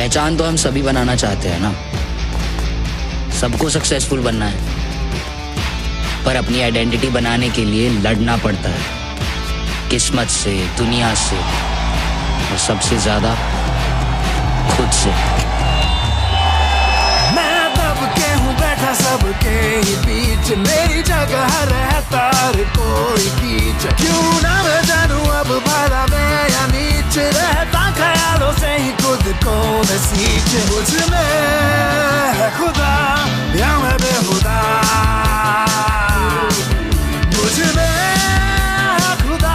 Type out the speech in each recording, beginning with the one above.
पहचान तो हम सभी बनाना चाहते हैं ना, सबको सक्सेसफुल बनना है, पर अपनी आइडेंटिटी बनाने के लिए लड़ना पड़ता है, किस्मत से, दुनिया से और सबसे ज्यादा खुद से। मैं दब के हूँ बैठा सबके ही बीच, मेरी जगह रहता हर कोई कीच। क्यों ना मैं जानूं अब भला मैं या नीच, रहता ख्यालों से ही खुद को मैं सींच। मुझ में है खुदा या मैं बेहुदा, मुझ में है खुदा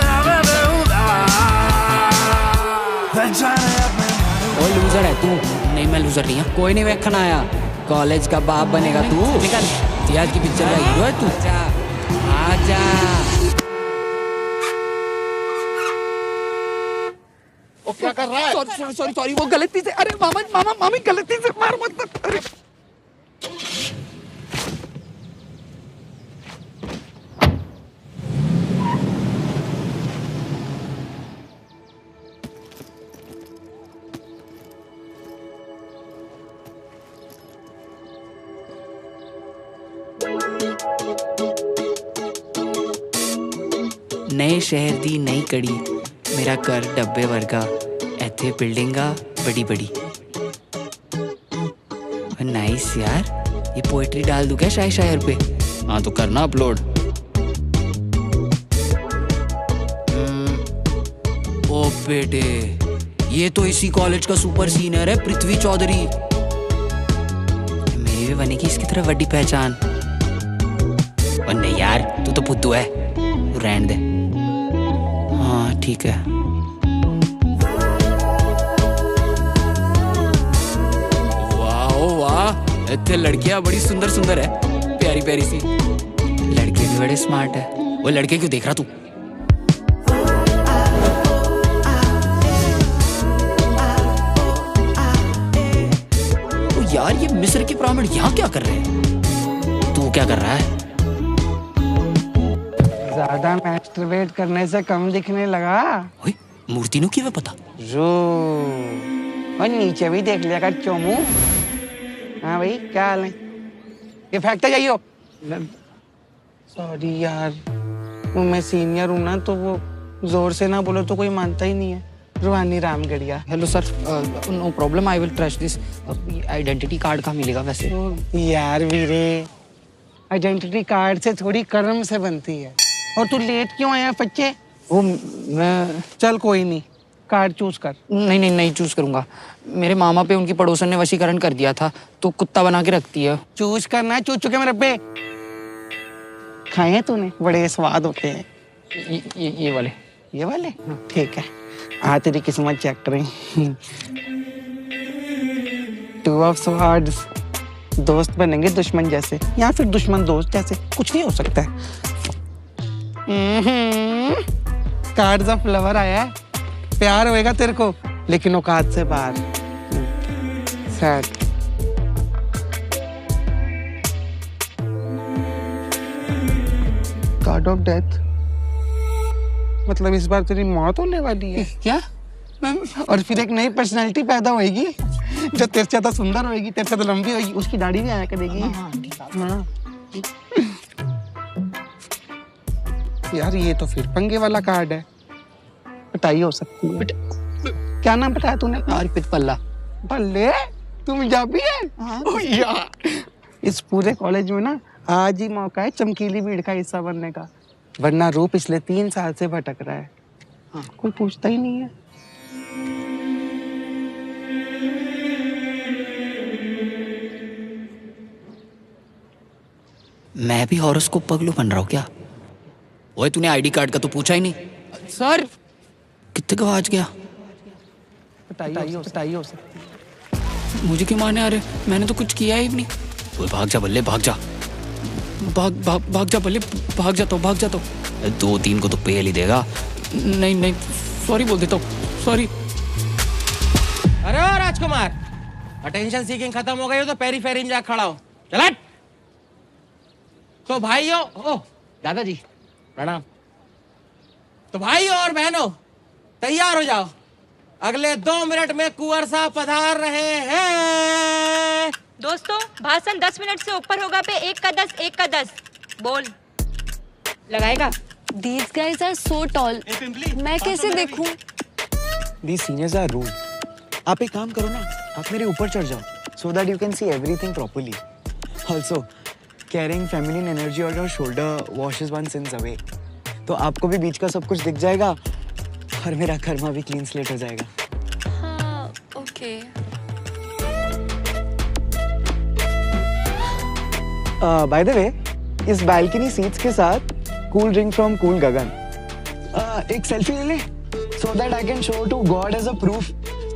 या मैं बेहुदा। जाने अब मैं ओ लूजर है तू। नहीं मैं लूजर नहीं है। कोई नहीं वेखन आया, कॉलेज का बाप बनेगा तू। निकल, आज की पिक्चर का हीरो है तू। आजा ओ क्या कर रहा है? सॉरी सॉरी सॉरी, वो गलती से। अरे मामा मामी गलती से मार मत। अरे नए शहर दी नई कड़ी, मेरा घर डब्बे वर्गा, ऐथे बिल्डिंगा बड़ी बड़ी। नाइस यार, ये पोएट्री डाल दूं क्या शायर पे? हाँ तो करना अपलोड। ओ बेटे, ये तो इसी कॉलेज का सुपर सीनियर है, पृथ्वी चौधरी। मेरी भी बनेगी इसकी तरह बड़ी पहचान। और नहीं यार, तू तो फुद्दू है, तू रहने दे। हाँ ठीक है। वाह वाह, इतने लड़कियां बड़ी सुंदर सुंदर है, प्यारी प्यारी सी। लड़के भी बड़े स्मार्ट है। वो लड़के क्यों देख रहा तू? यार ये मिस्र के ब्राह्मण यहाँ क्या कर रहे हैं? तू क्या कर रहा है? ज्यादा मैस्टरबेट करने से कम दिखने लगा। ओए, मूर्ति नु क्यों पता? जो और नीचे भी देख लिया कर चोमू। हाँ भाई क्या हाल है? ये फेंकते जाइयो। सॉरी यार, वो मैं सीनियर हूँ ना, तो वो जोर से ना बोलो तो कोई मानता ही नहीं है। Ruhani Ramgarhia. Hello sir, no problem, I will trust this. Identity card कहाँ मिलेगा वैसे? यार वीरे, आइडेंटिटी कार्ड से थोड़ी कर्म से बनती है। और तू लेट क्यों आया बच्चे? वो मैं चल कोई नहीं, कार्ड चूज कर। नहीं चूज करूंगा। मेरे मामा पे उनकी पड़ोसन ने वशीकरण कर दिया था, तो कुत्ता बना के रखती है। चूज करना है, चूज चुके मेरे पे। खाए हैं तूने? बड़े स्वाद होते हैं। ये वाले। ये वाले? ठीक है, आ तेरी किस्मत चेक करें। 2 ऑफ स्वार्ड्स, दोस्त बनेंगे दुश्मन जैसे, या फिर दुश्मन दोस्त जैसे, कुछ भी हो सकता है। कार्ड्स ऑफ लवर आया है। प्यार होएगा तेरे को, लेकिन औकात से बाहर। सैड। कार्ड ऑफ डेथ, मतलब इस बार तेरी मौत होने वाली है। क्या? और फिर एक नई पर्सनालिटी पैदा होएगी, जो तेरे से ज्यादा सुंदर होएगी, तेरे से ज्यादा लंबी होएगी, उसकी दाढ़ी भी आया करेगी। हाँ। यार ये तो फिर पंगे वाला कार्ड है, पिटाई हो सकती है। क्या नाम बताया तूने? अर्पित पल्ला। भले तुम जाबी है। ओ यार, इस पूरे कॉलेज में ना आज ही मौका है चमकीली भीड़ का हिस्सा बनने का, वरना रू पिछले 3 साल से भटक रहा है। हाँ, कोई पूछता ही नहीं है। मैं भी हॉरोस्कोप पगलू बन रहा हूँ क्या? ओए, तूने आईडी कार्ड का तो पूछा ही नहीं। सर कितने का आज गया? पिटाई हो सकती है। मुझे क्यों मारने आ रहे? मैंने तो कुछ किया ही नहीं। ओए भाग जा बल्ले, भाग जा, भाग जा बल्ले, भाग जाता हूँ। 2-3 को तो पेल ही देगा। नहीं सॉरी बोल देता हूँ, सॉरी। अरे ओ राजकुमार, अटेंशन सीकिंग खत्म हो गई हो तो पेरीफेरी में जा खड़ा हो। चल हट। तो भाइयों, ओ दादाजी प्रणाम। तो भाइयों और बहनों, तैयार हो जाओ, अगले 2 मिनट में कुंवर साहब पधार रहे हैं। दोस्तों भाषण 10 मिनट से ऊपर होगा पे 1 का 10 1 का 10 बोल लगाएगा। These guys are so tall. मैं कैसे देखूं? These seniors are rude. आप एक काम करो ना, आप मेरे ऊपर चढ़ जाओ, so that you can see everything properly. Also, carrying feminine energy on your shoulder washes one's sins away. तो आपको भी बीच का सब कुछ दिख जाएगा और मेरा कर्मा भी क्लीन स्लेट हो जाएगा। हाँ, okay. By the way, इस balcony seats के साथ cool drink from Cool गगन। एक सेल्फी ले ले, so that I can show to God as a proof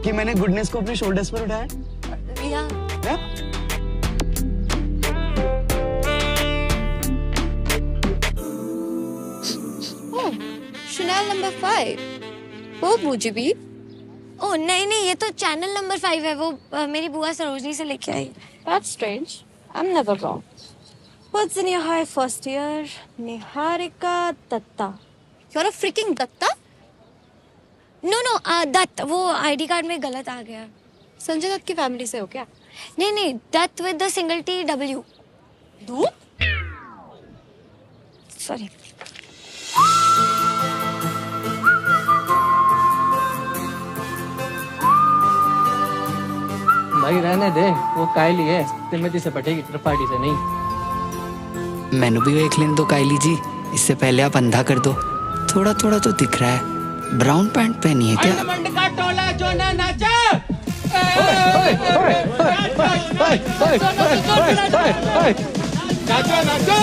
कि मैंने goodness को अपने shoulders पर उठाया। Yeah. Yeah? Oh, Chanel number 5. वो मुझे भी। ओह नहीं नहीं, ये तो चैनल नंबर 5 है। वो मेरी बुआ सरोजनी से लेके आई। That's strange. I'm never wrong. What's in your high first year? Niharika Datta. You're a freaking Datta? No no, Dutt वो आईडी कार्ड में गलत आ गया। संजय दत्त की फैमिली से हो क्या? नहीं नहीं, Dutt with the single T W. दूध? सॉरी। भाई रहने दे, वो कायली है, तिमती से पटेगी, त्रिपाठी से नहीं। मैंने भी देख लेने दो कायली जी, इससे पहले आप अंधा कर दो। थोड़ा थोड़ा तो दिख रहा है। ब्राउन पैंट पहनी है क्या? अंडमंड का टोला जो ना नाचा। नाचो नाचो।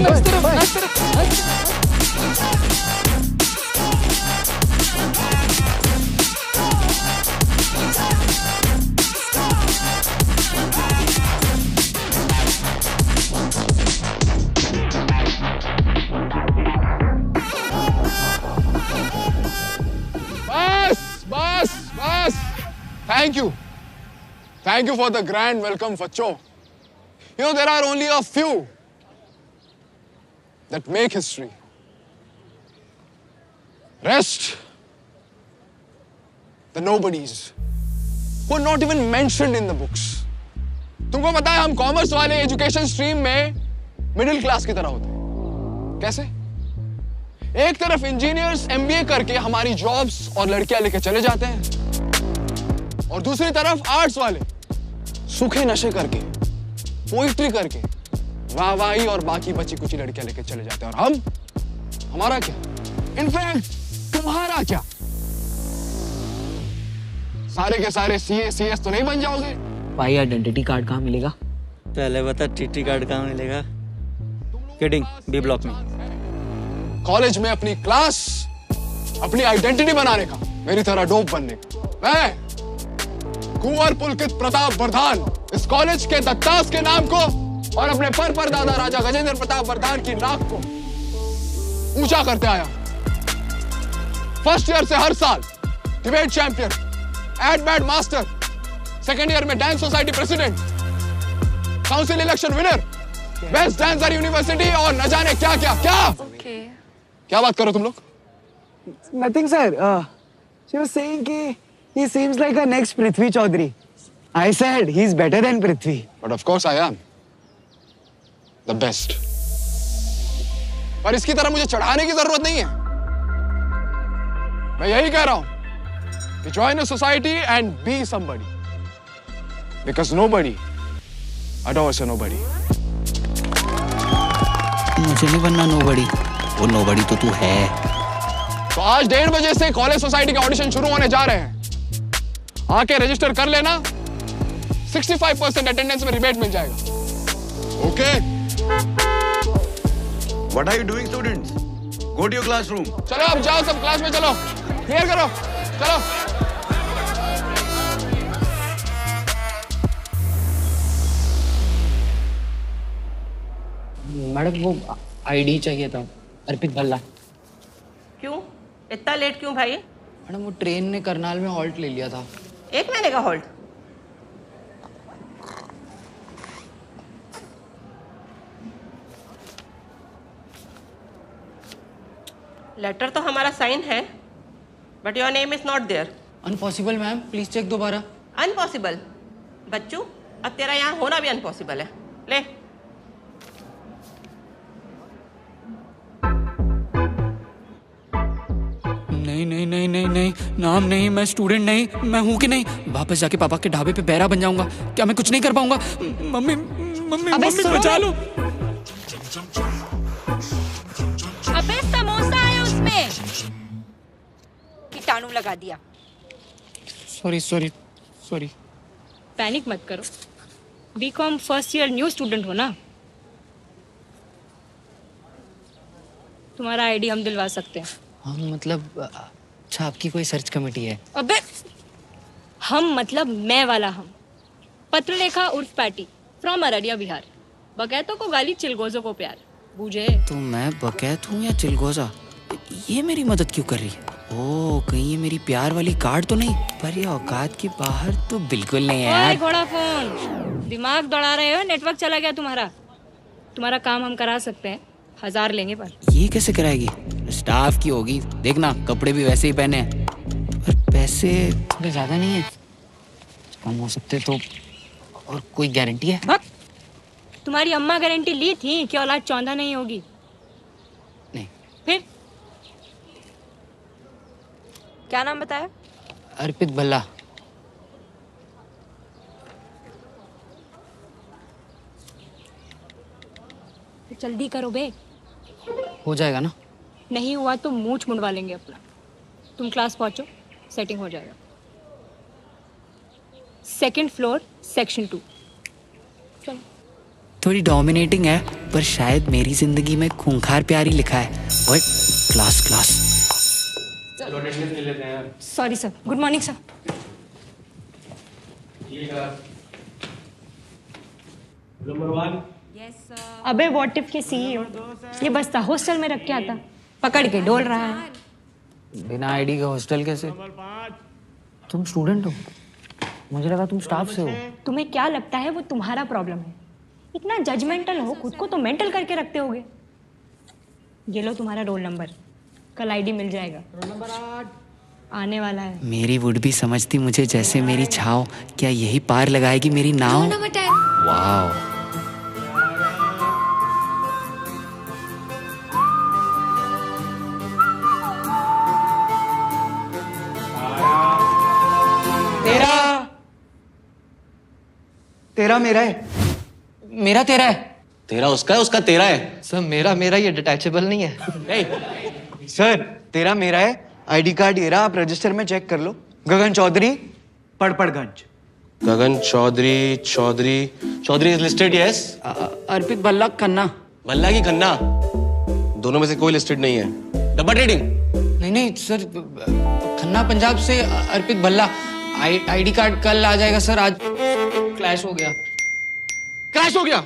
बस thank you for the grand welcome, Facho. You know, there are only a few that make history. Rest, the nobodies who are not even mentioned in the books. तुमको पता है हम कॉमर्स वाले एजुकेशन स्ट्रीम में middle class की तरह होते हैं। कैसे? एक तरफ इंजीनियर्स एमबीए करके हमारी जॉब्स और लड़कियां लेके चले जाते हैं, और दूसरी तरफ आर्ट्स वाले सूखे नशे करके, पोइट्री करके, वाहवाही और बाकी बची कुछ लड़कियां लेके चले जाते हैं। और हमारा क्या? इनफैक्ट तुम्हारा क्या? सारे के सारे सीए सीएस तो नहीं बन जाओगे। भाई आइडेंटिटी कार्ड कहाँ मिलेगा? पहले बता टीटी कार्ड कहाँ मिलेगा? किडिंग, बी ब्लॉक में। कॉलेज में अपनी क्लास, अपनी आइडेंटिटी बनाने का, मेरी तरह डोप बनने का। मैं कुंवर पुलकित प्रताप वर्धान इस कॉलेज के दत्तास के नाम को और अपने परदादा राजा गजेंद्र प्रताप वर्धान की नाक को ऊंचा करते आया। फर्स्ट ईयर से हर साल डिबेट चैंपियन, एड बैड मास्टर, सेकेंड ईयर में dance society president, council election winner, best dancer university और न जाने क्या क्या क्या। Okay. क्या बात करो तुम लोग? Nothing, sir. She was saying कि he seems like a next Prithvi Chaudhary. I said he's better than Prithvi. But of course I am the best. पर इसकी तरह मुझे चढ़ाने की जरूरत नहीं है। मैं यही कह रहा हूं कि join a society and be somebody. Because nobody adores a nobody. मुझे नहीं बनना नोबडी, वो नोबडी तो तू है। तो आज 1:30 बजे से कॉलेज सोसाइटी के ऑडिशन शुरू होने जा रहे हैं। आके रजिस्टर कर लेना, 65% अटेंडेंस में रिबेट मिल जाएगा। Okay? What are you doing, students? Go to your classroom. चलो अब जाओ, सब क्लास में चलो, क्लियर करो, चलो। मैडम वो आईडी चाहिए था, अर्पित भल्ला। क्यों इतना लेट क्यों भाई? मैडम वो ट्रेन ने करनाल में हॉल्ट ले लिया था। 1 महीने का हॉल्ट? लेटर तो हमारा साइन है, but your name is not there. Unpossible ma'am, please check दोबारा। अनपॉसिबल? बच्चू, अब तेरा यहाँ होना भी अनपॉसिबल है। ले। नहीं नहीं नहीं नहीं नहीं, नाम नहीं, मैं स्टूडेंट नहीं, मैं हूँ कि नहीं? वापस जाके पापा के ढाबे पे बहरा बन जाऊंगा क्या? मैं कुछ नहीं कर पाऊंगा। मम्मी मम्मी मम्मी बचा लो। अबे समोसा है उसमें, कीटाणु लगा दिया। Sorry sorry sorry. पैनिक मत करो, BCom first year new student हो ना, तुम्हारा आईडी हम दिलवा सकते हैं। हाँ मतलब अच्छा, आपकी कोई सर्च कमेटी है? अबे हम मतलब मैं वाला हम, पत्रलेखा उर्फ पैटी फ्रॉम अररिया बिहार। बकैतों को गाली, चिलगोजों को प्यार, बूझे? तो मैं बकैत हूँ या चिलगोजा? ये मेरी मदद क्यों कर रही है? ओह, कहीं ये मेरी प्यार वाली कार्ड तो नहीं? पर ये औकात के बाहर तो बिल्कुल नहीं है यार। घोड़ा फोन, दिमाग दौड़ा रहे हो? नेटवर्क चला गया तुम्हारा। तुम्हारा काम हम करा सकते हैं, 1000 लेंगे पर। ये कैसे कराएगी? स्टाफ की होगी, देखना कपड़े भी वैसे ही पहने हैं। पर पैसे थोड़े ज्यादा नहीं है, कम हो सकते तो। और कोई गारंटी है? तुम्हारी अम्मा गारंटी ली थी कि औलाद चौंधा नहीं होगी? नहीं। फिर क्या नाम बताया? अर्पित भल्ला। जल्दी करो बे। हो जाएगा ना? नहीं हुआ तो मूंछ मुंडवा लेंगे अपना। तुम क्लास पहुंचो, सेटिंग हो जाएगा। 2nd floor, section 2। चलो। थोड़ी डोमिनेटिंग है, पर शायद मेरी जिंदगी में खूंखार प्यार ही लिखा है। ओए, क्लास क्लास। चलो अटेंडेंस ले लेते हैं। Sorry sir, good morning sir. Number 1। अबे व्हाट इफ के सीईओ ये बस्ता हॉस्टल में रख के आता, पकड़ के डोल रहा है। बिना आईडी के हॉस्टल कैसे? तुम स्टूडेंट हो, मुझे लगा तुम स्टाफ से हो। तुम्हें क्या लगता है वो तुम्हारा प्रॉब्लम है? इतना जजमेंटल हो खुद को तो मेंटल करके रखते होगे। ये लो तुम्हारा रोल नंबर, कल आईडी मिल जाएगा। रोल नंबर 8 आने वाला है। मेरी वुड भी समझती मुझे जैसे मेरी छाव, क्या यही पार लगाएगी मेरी नाव? वाह। तेरा मेरा है, मेरा तेरा है। तेरा उसका है, उसका तेरा है। सर मेरा मेरा ये डिटैचेबल नहीं है। सर तेरा मेरा है, आईडी कार्ड ये रहा, आप रजिस्टर में चेक कर लो। Gagan Chaudhary, Patparganj. Gagan Chaudhary, Chaudhary is listed, yes. Arpit Bhalla Khanna. Bhalla की खन्ना, दोनों में से कोई लिस्टेड नहीं है। Double rating. नहीं नहीं सर, खन्ना पंजाब से, अर्पित भल्ला। आईडी कार्ड कल आ जाएगा सर, आज क्लैश हो गया। क्रैश हो गया,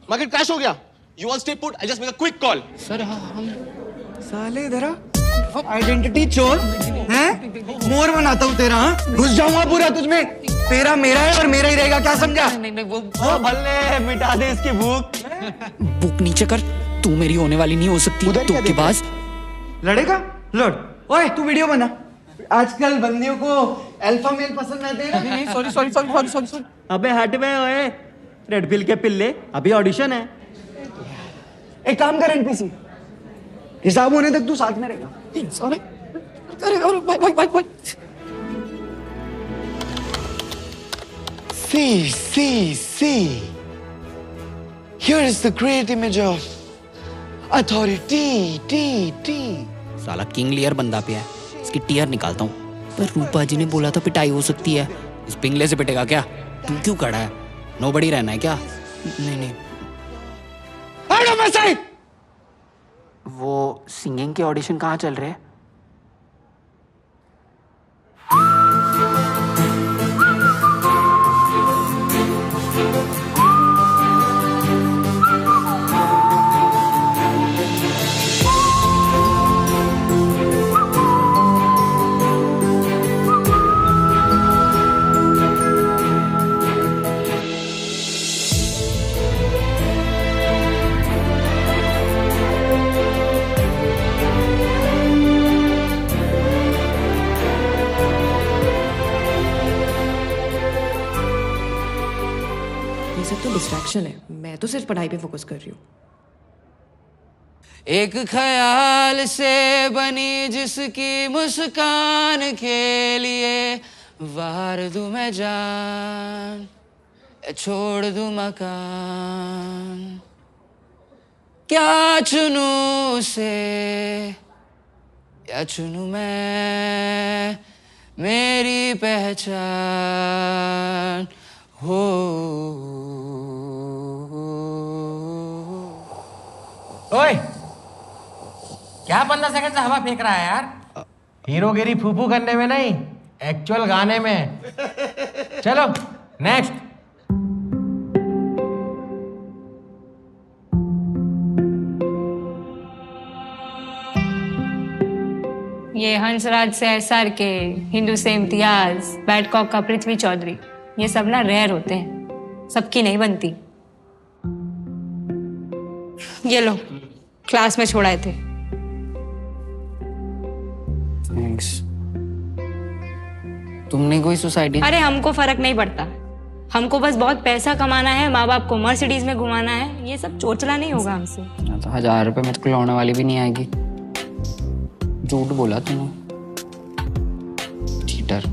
मार्केट क्रैश हो गया। You all stay put, I just make a quick call. Sir हम साले इधर आइडेंटिटी चोर हैं? मोर बनाता हूँ तेरा, घुस जाऊंगा पूरा तुझमें। तेरा मेरा है और मेरा ही रहेगा, क्या समझा? नहीं वो भल्ले मिटा दे इसकी भूख। बुक नीचे कर, तू मेरी होने वाली नहीं हो सकती। तू के पास लड़ेगा, लड़। ओए तू वीडियो बना, आजकल बंदियों को अल्फा मेल पसंद आते हैं। नहीं sorry sorry sorry sorry sorry. अबे हट में ओए, रेड पिल के पिल्ले, अभी ऑडिशन है। एक काम कर एनपीसी, हिसाब होने तक तू साथ में रहेगा। See. Here is the great image of authority. साला किंग लियर बंदा पे है, इसकी टीयर निकालता हूँ। पर रूपा जी ने बोला था पिटाई हो सकती है। इस पिंगले से पिटेगा क्या? तू क्यों खड़ा है? नोबडी रहना है क्या? नहीं। वो सिंगिंग के ऑडिशन कहाँ चल रहे हैं? तो डिस्ट्रैक्शन है, मैं तो सिर्फ पढ़ाई पे फोकस कर रही हूँ। एक ख्याल से बनी जिसकी मुस्कान के लिए वार दूं मैं जान, छोड़ दूं मकान, क्या चुनूं उसे या चुनूं मैं मेरी पहचान हो। ओए, क्या 15 सेकंड से हवा फेंक रहा है यार? हीरोगिरी फूफू करने में नहीं, एक्चुअल गाने में। चलो नेक्स्ट। ये हंसराज से एसआर के, हिंदू से इम्तियाज, बैडकॉक का पृथ्वी चौधरी, ये सब ना रेयर होते हैं, सबकी नहीं बनती। ये लो, क्लास में छोड़ाए थे। थैंक्स। तुमने कोई सोसाइटी? अरे हमको फर्क नहीं पड़ता, हमको बस बहुत पैसा कमाना है, माँ बाप को मर्सिडीज में घुमाना है, ये सब चोचला नहीं होगा हमसे। तो 1000 रुपए में तो खिलौने वाली भी नहीं आएगी। झूठ बोला तूने, चीटर।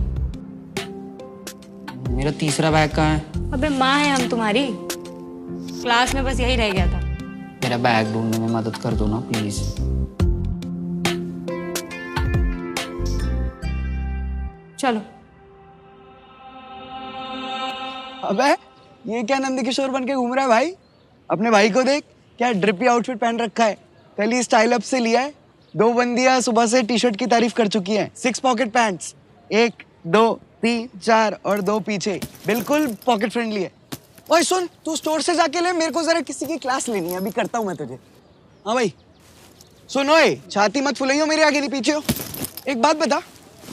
मेरा तीसरा बैग कहाँ है? अबे माँ है हम तुम्हारी, क्लास में बस यही रह गया था। मेरा बैग ढूंढने में मदद कर दो ना प्लीज। चलो। अबे ये क्या नंदकिशोर बन के घूम रहा है भाई? अपने भाई को देख, क्या ड्रिपी आउटफिट पहन रखा है, कल ही स्टाइल अप से लिया है। 2 बंदियां सुबह से टी शर्ट की तारीफ कर चुकी हैं। 6 पॉकेट पैंट्स, 1 2 3 4 और 2 पीछे, बिल्कुल पॉकेट फ्रेंडली है। ओए सुन, तू स्टोर से जाके ले, मेरे को जरा किसी की क्लास लेनी है, अभी करता हूँ मैं तुझे। हाँ भाई सुन, ओए छाती मत फुलाइयो, मेरे आगे नहीं पीछे हो। एक बात बता,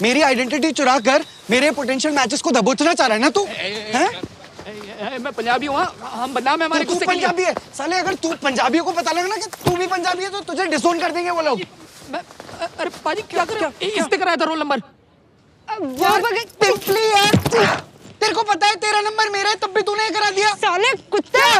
मेरी आइडेंटिटी चुरा कर मेरे पोटेंशियल मैचेस को दबोचना चाह रहा है ना तू? मैं पंजाबी हूँ, हम बदनाम है हमारे तू पंजाबी है साले। अगर तू पंजाबियों को पता लगा ना कि तू भी पंजाबी है तो तुझे डिसोन कर देंगे वो लोग। अरे पाजी क्या कर रहे हो? इसने कराया था रोल नंबर। पिंपली यार, तेरे को पता है तेरा नंबर मेरा है, तब भी तूने करा दिया साले कुत्ते।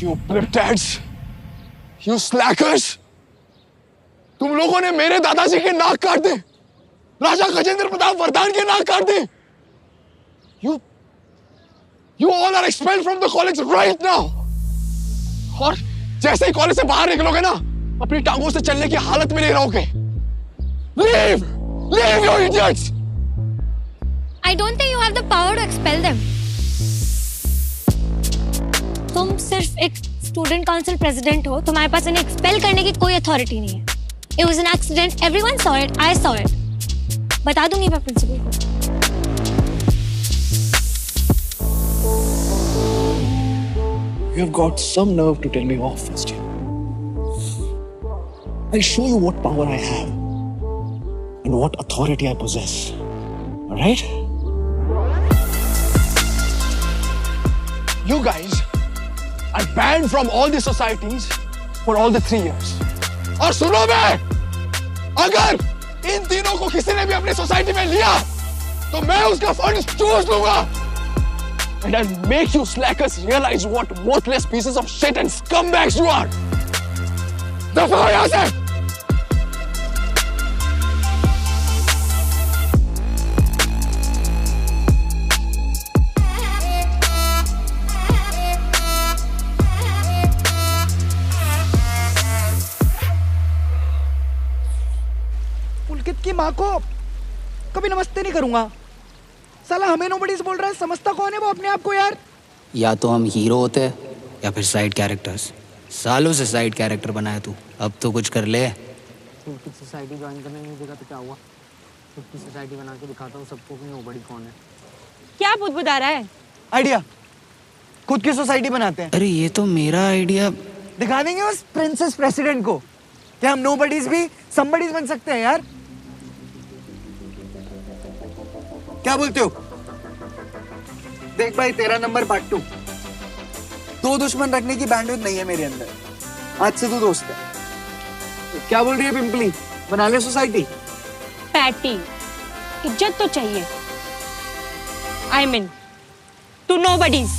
You bliptads, you slackers! तुम लोगों ने मेरे दादाजी के नाक काट दे, राजा गजेंद्र प्रताप वर्धमान के नाक काट दे। You all are expelled from the college right now. और जैसे ही कॉलेज से बाहर निकलोगे ना, अपनी टांगों से चलने की हालत में नहीं रहोगे। Leave, leave you idiots! I don't think you have the power to expel them. तुम सिर्फ एक स्टूडेंट काउंसिल प्रेसिडेंट हो, तुम्हारे पास इन्हें एक्सपेल करने की कोई अथॉरिटी नहीं है। It was an accident. Everyone saw it. I saw it. बता दूंगी मैं प्रिंसिपल को। You have got some nerve to tell me off, first year. I'll show you what power I have and what authority I possess. All right? You guys are banned from all the societies for all the 3 years. और सुनो बे, अगर इन तीनों को किसी ने भी अपनी society में लिया, तो मैं उसका फंड चूस लूंगा। And I'll make you slackers realize what worthless pieces of shit and scumbags you are. दफा हो यहाँ से। पुलकित की माँ को कभी नमस्ते नहीं करूंगा। साला हमें नोबडीज बोल रहा है, समझता कौन है वो अपने आप को यार? या तो हम हीरो होते हैं या फिर साइड कैरेक्टर्स। सालों से साइड कैरेक्टर बनाया तू, अब तो कुछ कर ले। सोसाइटी ज्वाइन करने नहीं देगा तो क्या हुआ? खुद की सोसाइटी बना के दिखाता हूँ सबको कि नोबडी कौन है। क्या बुदबुदा रहा है? आइडिया, खुद की सोसाइटी बनाते हैं। अरे ये तो मेरा आइडिया। दिखा देंगे उस प्रिंसेस प्रेसिडेंट को कि हम नोबडीज भी समबडीज बन सकते हैं यार। क्या बोलते हो? देख भाई, तेरा नंबर पार्ट 2। 2 दुश्मन रखने की बैंडविड्थ नहीं है मेरे अंदर। आज से तू दोस्त है। क्या बोल रही है पिंपली, बना ले सोसाइटी? पैटी, इज्जत तो चाहिए। I mean to nobodies.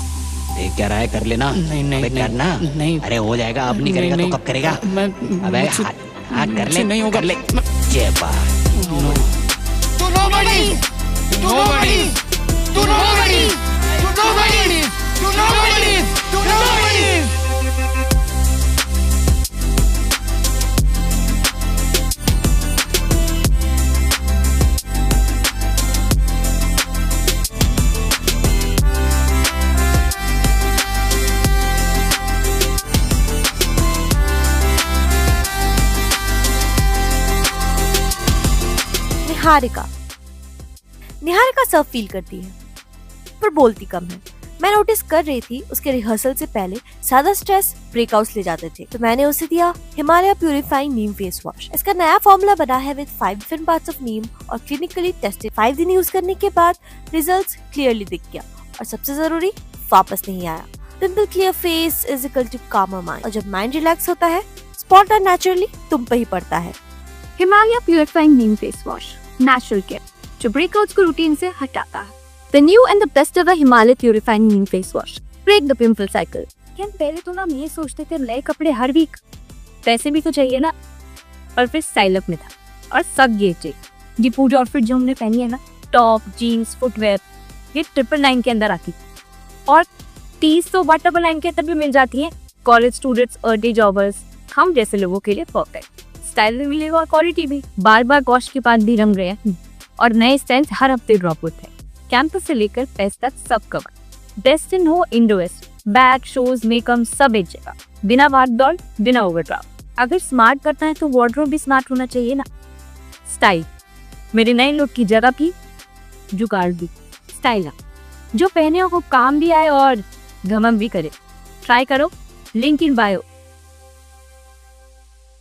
देख क्या रहा है, कर लेना। नहीं नहीं नहीं करना नहीं। अरे हो जाएगा, अब नहीं करेगा तो कब करेगा? अबे हाँ कर ले, नहीं होगा। कर ले। ये बात To nobody! To nobody! To nobody! To nobody! To nobody! To nobody! Niharika. Niharika सब फील करती है पर बोलती कम है। मैं नोटिस कर रही थी उसके रिहर्सल से पहले ज्यादा स्ट्रेस ब्रेकआउट्स ले जाते थे, तो मैंने उसे दिया हिमालय प्यूरिफाइंग नीम फेस वॉश। इसका नया फॉर्मूला बना है विद 5 डिफरेंट पार्ट्स ऑफ नीम और क्लिनिकली टेस्टेड। 5 दिन यूज करने के बाद रिजल्ट्स क्लियरली दिख गया और सबसे जरूरी वापस नहीं आया। Pimple clear face is equal to calmer mind, और जब माइंड रिलैक्स होता है स्पॉट नेचुरली तुम पे ही पड़ता है। हिमालय प्यूरिफाइंग नीम फेस वॉश, नेचुरल केयर जो ब्रेकआउट्स को रूटीन से हटाता है। The new and the best ever Himalaya Purifying Neem Face Wash. Break the pimple cycle. क्या पहले तो ना हम ये सोचते थे नए कपड़े हर वीक, पैसे भी तो चाहिए ना, और फिर स्टाइल अप में था और सब ये चाहिए। ये पूरी आउटफिट जो हमने पहनी है ना, टॉप जीन्स फुटवेयर, ये 999 के अंदर आती और 30 तो 999 के अंदर भी मिल जाती है। कॉलेज स्टूडेंट्स, अर्ली जॉबर्स, हम जैसे लोगों के लिए परफेक्ट। स्टाइल भी मिलेगा और क्वालिटी भी। बार बार वॉश के बाद भी रंग रहे हैं और नए स्टाइल्स हर हफ्ते ड्रॉप होते हैं। कैंपस से लेकर फेस्ट तक सब कवर। बेस्ट हो Indo west, bag, shoes, makeup सब एक जगह, बिना भाग दौड़, बिना ओवरड्राफ्ट। अगर स्मार्ट करना है तो वार्डरोब भी स्मार्ट होना चाहिए ना। स्टाइल मेरे नए लुक की जगह भी, जुगाड़ भी। स्टाइल जो पहने हो काम भी आए और घमंड भी करे। ट्राई करो, लिंक इन बायो।